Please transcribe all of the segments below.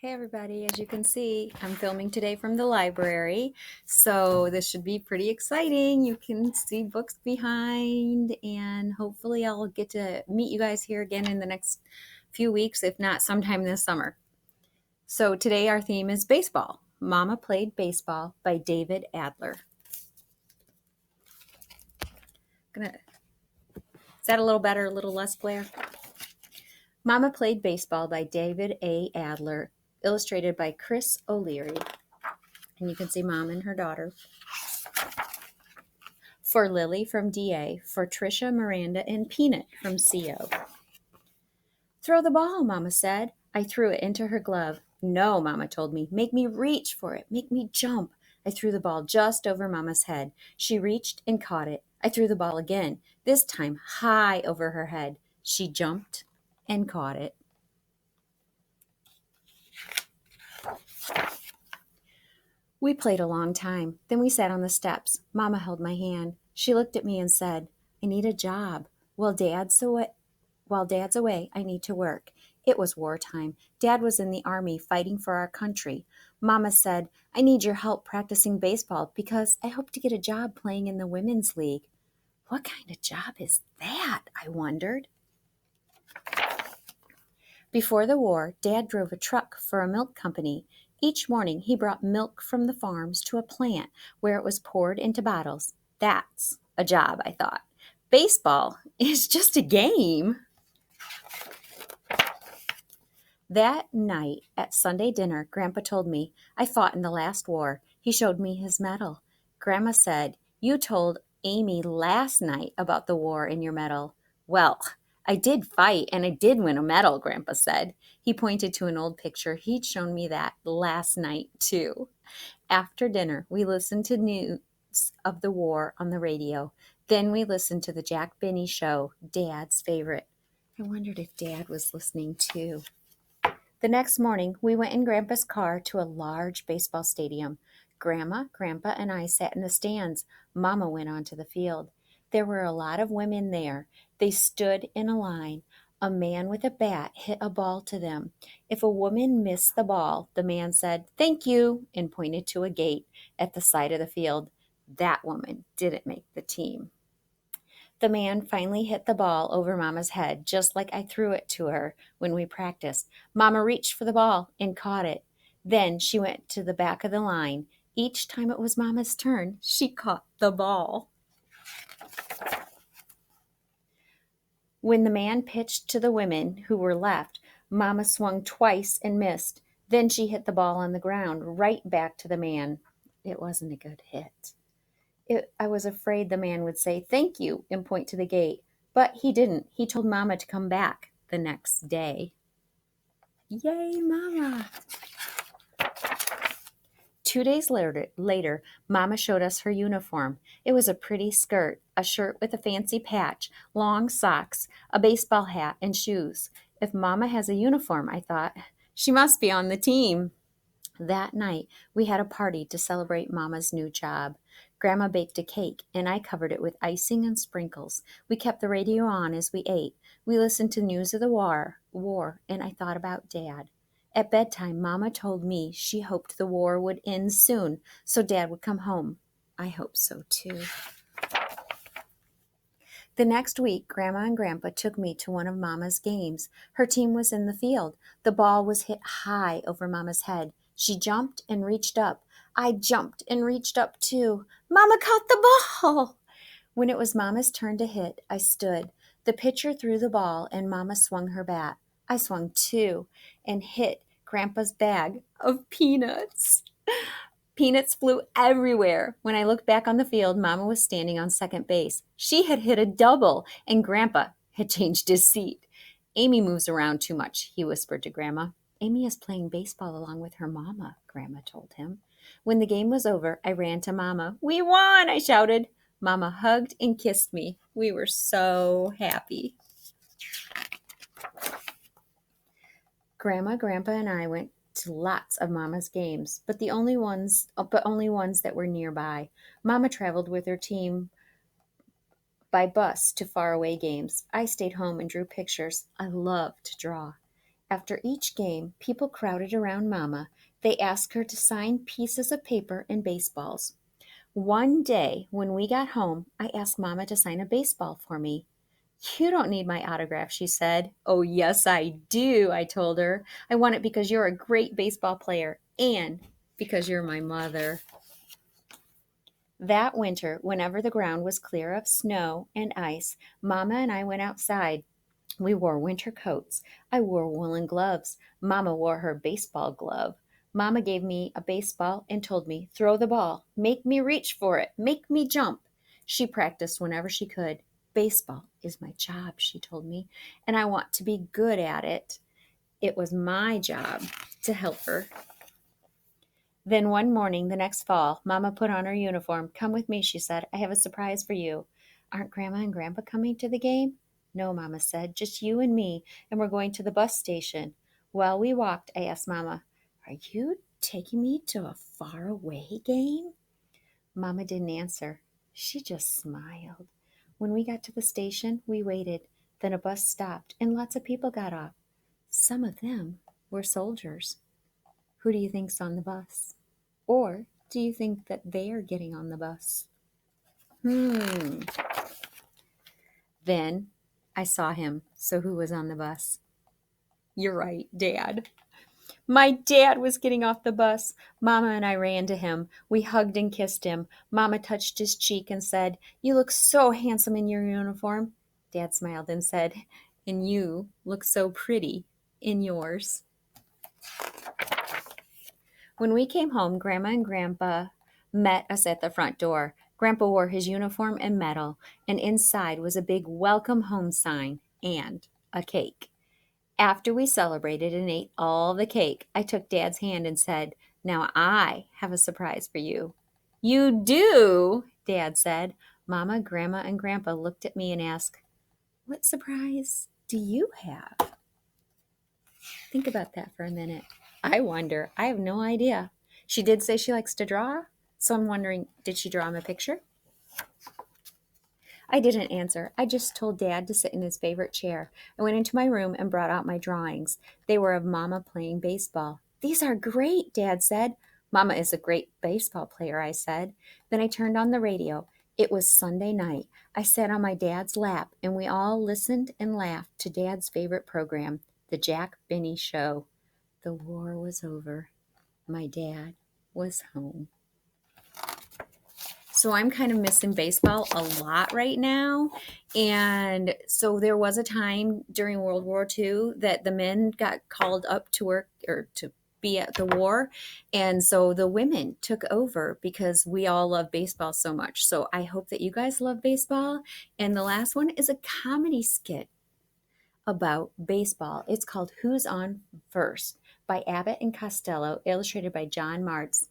Hey everybody, as you can see, I'm filming today from the library, so this should be pretty exciting. You can see books behind, and hopefully I'll get to meet you guys here again in the next few weeks, if not sometime this summer. So today our theme is baseball. Mama Played Baseball by David Adler. Is that a little better, a little less glare? Mama Played Baseball by David A. Adler, illustrated by Chris O'Leary. And you can see Mom and her daughter. For Lily from DA, for Trisha, Miranda, and Peanut from CO. Throw the ball, Mama said. I threw it into her glove. No, Mama told me. Make me reach for it. Make me jump. I threw the ball just over Mama's head. She reached and caught it. I threw the ball again, this time high over her head. She jumped and caught it. We played a long time. Then we sat on the steps. Mama held my hand. She looked at me and said, I need a job. While Dad's away, I need to work. It was wartime. Dad was in the army fighting for our country. Mama said, I need your help practicing baseball because I hope to get a job playing in the women's league. What kind of job is that? I wondered. Before the war, Dad drove a truck for a milk company. Each morning, he brought milk from the farms to a plant where it was poured into bottles. That's a job, I thought. Baseball is just a game. That night at Sunday dinner, Grandpa told me, I fought in the last war. He showed me his medal. Grandma said, you told Amy last night about the war in your medal. Well, I did fight and I did win a medal, Grandpa said. He pointed to an old picture. He'd shown me that last night, too. After dinner, we listened to news of the war on the radio. Then we listened to the Jack Benny show, Dad's favorite. I wondered if Dad was listening, too. The next morning, we went in Grandpa's car to a large baseball stadium. Grandma, Grandpa, and I sat in the stands. Mama went onto the field. There were a lot of women there. They stood in a line. A man with a bat hit a ball to them. If a woman missed the ball, the man said, thank you, and pointed to a gate at the side of the field. That woman didn't make the team. The man finally hit the ball over Mama's head, just like I threw it to her when we practiced. Mama reached for the ball and caught it. Then she went to the back of the line. Each time it was Mama's turn, she caught the ball. When the man pitched to the women who were left, Mama swung twice and missed. Then she hit the ball on the ground, right back to the man. It wasn't a good hit. I was afraid the man would say thank you and point to the gate, but he didn't. He told Mama to come back the next day. Yay, Mama! 2 days later, Mama showed us her uniform. It was a pretty skirt, a shirt with a fancy patch, long socks, a baseball hat, and shoes. If Mama has a uniform, I thought, she must be on the team. That night, we had a party to celebrate Mama's new job. Grandma baked a cake, and I covered it with icing and sprinkles. We kept the radio on as we ate. We listened to news of the war, and I thought about Dad. At bedtime, Mama told me she hoped the war would end soon, so Dad would come home. I hope so, too. The next week, Grandma and Grandpa took me to one of Mama's games. Her team was in the field. The ball was hit high over Mama's head. She jumped and reached up. I jumped and reached up too. Mama caught the ball! When it was Mama's turn to hit, I stood. The pitcher threw the ball and Mama swung her bat. I swung too and hit Grandpa's bag of peanuts. Peanuts flew everywhere. When I looked back on the field, Mama was standing on second base. She had hit a double, and Grandpa had changed his seat. Amy moves around too much, he whispered to Grandma. Amy is playing baseball along with her Mama, Grandma told him. When the game was over, I ran to Mama. We won, I shouted. Mama hugged and kissed me. We were so happy. Grandma, Grandpa, and I went to lots of Mama's games, but only ones that were nearby. Mama traveled with her team by bus to faraway games. I stayed home and drew pictures. I love to draw. After each game, people crowded around Mama. They asked her to sign pieces of paper and baseballs. One day, when we got home, I asked Mama to sign a baseball for me. You don't need my autograph, she said. Oh, yes, I do, I told her. I want it because you're a great baseball player and because you're my mother. That winter, whenever the ground was clear of snow and ice, Mama and I went outside. We wore winter coats. I wore woolen gloves. Mama wore her baseball glove. Mama gave me a baseball and told me, throw the ball, make me reach for it, make me jump. She practiced whenever she could. Baseball is my job, she told me, and I want to be good at it. It was my job to help her. Then one morning the next fall, Mama put on her uniform. Come with me, she said. I have a surprise for you. Aren't Grandma and Grandpa coming to the game? No, Mama said, just you and me, and we're going to the bus station. While we walked, I asked Mama, are you taking me to a faraway game? Mama didn't answer. She just smiled. When we got to the station, we waited. Then a bus stopped, and lots of people got off. Some of them were soldiers. Who do you think's on the bus? Or do you think that they are getting on the bus? Then I saw him. So who was on the bus? You're right, Dad. My dad was getting off the bus. Mama and I ran to him. We hugged and kissed him. Mama touched his cheek and said, you look so handsome in your uniform. Dad smiled and said, and you look so pretty in yours. When we came home, Grandma and Grandpa met us at the front door. Grandpa wore his uniform and medal, and inside was a big welcome home sign and a cake. After we celebrated and ate all the cake, I took Dad's hand and said, now I have a surprise for you. You do, Dad said. Mama, Grandma, and Grandpa looked at me and asked, what surprise do you have? Think about that for a minute. I wonder. I have no idea. She did say she likes to draw, so I'm wondering, did she draw him a picture? I didn't answer. I just told Dad to sit in his favorite chair. I went into my room and brought out my drawings. They were of Mama playing baseball. These are great, Dad said. Mama is a great baseball player, I said. Then I turned on the radio. It was Sunday night. I sat on my dad's lap, and we all listened and laughed to Dad's favorite program, The Jack Benny Show. The war was over. My dad was home. So I'm kind of missing baseball a lot right now. And so there was a time during World War II that the men got called up to work or to be at the war. And so the women took over because we all love baseball so much. So I hope that you guys love baseball. And the last one is a comedy skit about baseball. It's called Who's on First by Abbott and Costello, illustrated by John Martz.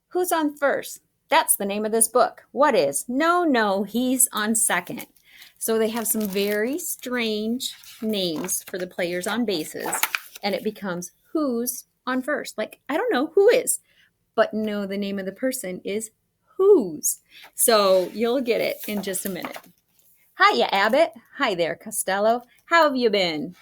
Who's on first? That's the name of this book. What is? No, he's on second. So they have some very strange names for the players on bases, and it becomes who's on first. Like, I don't know who is, but no, the name of the person is whose. So you'll get it in just a minute. Hiya, Abbott. Hi there, Costello. How have you been?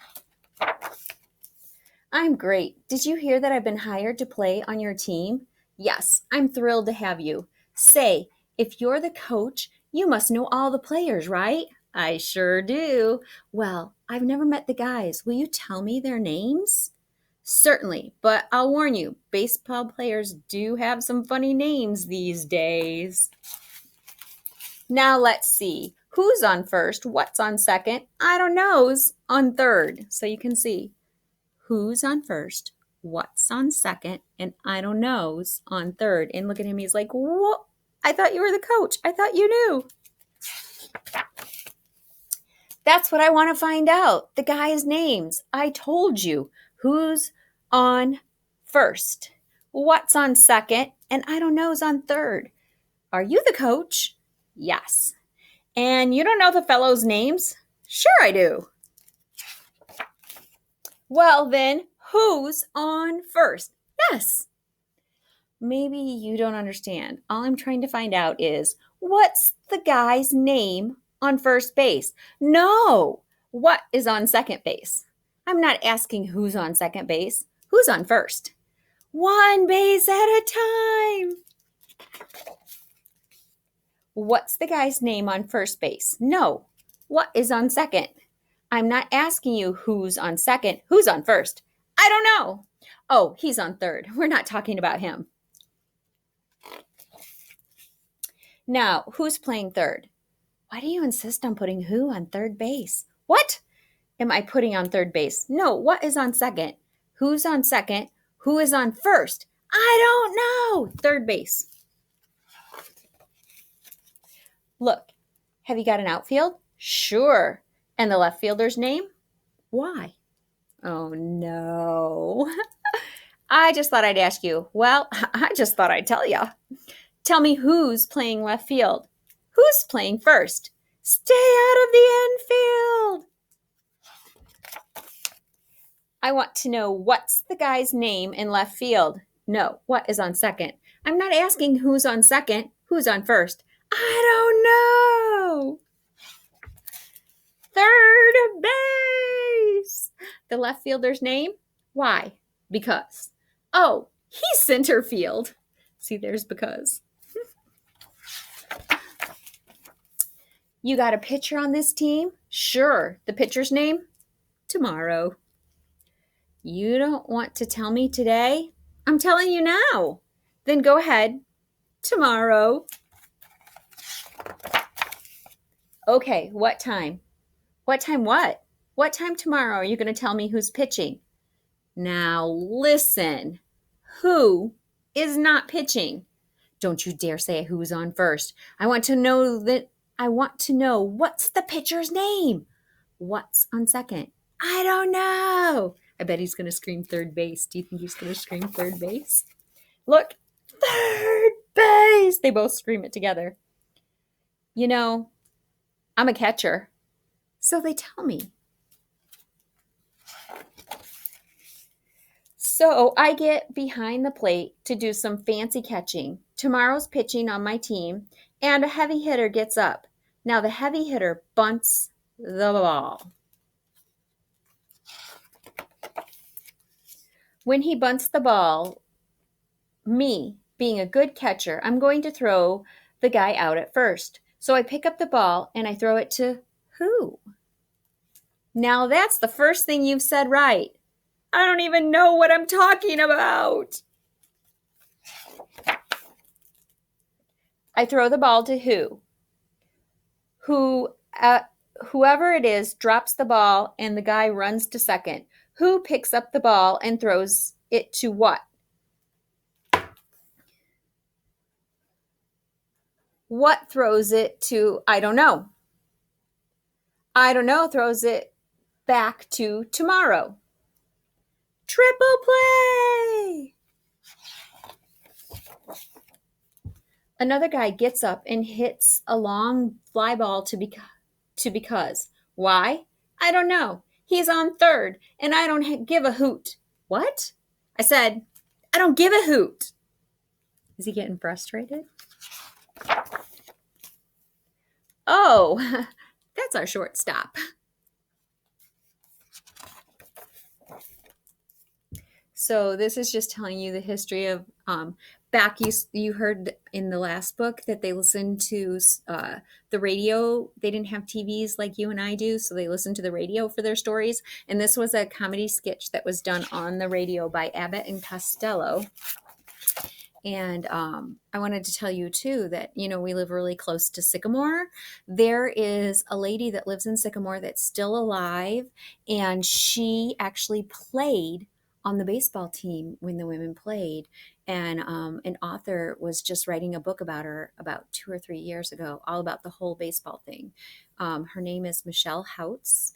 I'm great. Did you hear that I've been hired to play on your team? Yes, I'm thrilled to have you. Say, if you're the coach, you must know all the players, right? I sure do. Well, I've never met the guys. Will you tell me their names? Certainly, but I'll warn you, baseball players do have some funny names these days. Now let's see. Who's on first? What's on second? I don't know's on third. So you can see who's on first, what's on second, and I don't know's on third. And look at him. He's like, what? I thought you were the coach. I thought you knew. That's what I want to find out. The guys' names. I told you. Who's on first? What's on second? And I don't know's on third. Are you the coach? Yes. And you don't know the fellows' names? Sure I do. Well then, who's on first? Yes. Maybe you don't understand. All I'm trying to find out is, what's the guy's name on first base? No. What is on second base? I'm not asking who's on second base. Who's on first? One base at a time. What's the guy's name on first base? No. What is on second? I'm not asking you who's on second. Who's on first? I don't know. Oh, he's on third. We're not talking about him. Now, who's playing third? Why do you insist on putting who on third base? What am I putting on third base? No, what is on second? Who's on second? Who is on first? I don't know. Third base. Look, have you got an outfield? Sure. And the left fielder's name? Why? Oh, no. I just thought I'd ask you. Well, I just thought I'd tell you. Tell me who's playing left field. Who's playing first? Stay out of the infield. I want to know what's the guy's name in left field. No, what is on second? I'm not asking who's on second, who's on first. I don't know. Third base. The left fielder's name? Why? Because. Oh, he's center field. See, there's because. You got a pitcher on this team? Sure. The pitcher's name? Tomorrow. You don't want to tell me today? I'm telling you now. Then go ahead. Tomorrow. Okay, what time? What time what? What time tomorrow are you going to tell me who's pitching? Now listen. Who is not pitching? Don't you dare say who's on first. I want to know what's the pitcher's name? What's on second? I don't know. I bet he's going to scream third base. Do you think he's going to scream third base? Look, third base. They both scream it together. You know, I'm a catcher. So they tell me. So I get behind the plate to do some fancy catching. Tomorrow's pitching on my team, and a heavy hitter gets up. Now the heavy hitter bunts the ball. When he bunts the ball, me, being a good catcher, I'm going to throw the guy out at first. So I pick up the ball and I throw it to who? Now that's the first thing you've said right. I don't even know what I'm talking about. I throw the ball to who? Whoever it is drops the ball and the guy runs to second. Who picks up the ball and throws it to what? What throws it to? I don't know. I don't know throws it back to tomorrow. Triple play! Another guy gets up and hits a long fly ball to because. Why? I don't know. He's on third, and I don't give a hoot. What? I said, I don't give a hoot. Is he getting frustrated? Oh, that's our shortstop. So this is just telling you the history of back. You heard in the last book that they listened to the radio. They didn't have TVs like you and I do, so they listened to the radio for their stories. And this was a comedy sketch that was done on the radio by Abbott and Costello. And I wanted to tell you too that, we live really close to Sycamore. There is a lady that lives in Sycamore that's still alive, and she actually played on the baseball team when the women played. And an author was just writing a book about her about 2 or 3 years ago, all about the whole baseball thing. Her name is Michelle Houts.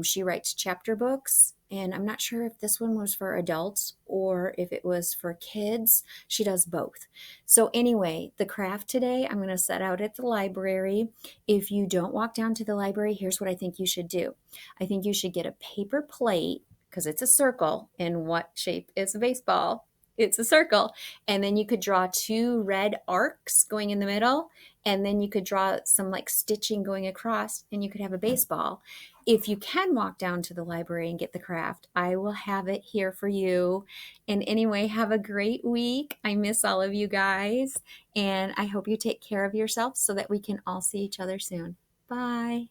She writes chapter books, and I'm not sure if this one was for adults or if it was for kids. She does both. So anyway, the craft today, I'm going to set out at the library. If you don't walk down to the library, here's what I think you should do. I think you should get a paper plate, because it's a circle. In what shape is a baseball? It's a circle. And then you could draw two red arcs going in the middle. And then you could draw some like stitching going across, and you could have a baseball. If you can walk down to the library and get the craft, I will have it here for you. And anyway, have a great week. I miss all of you guys. And I hope you take care of yourself so that we can all see each other soon. Bye.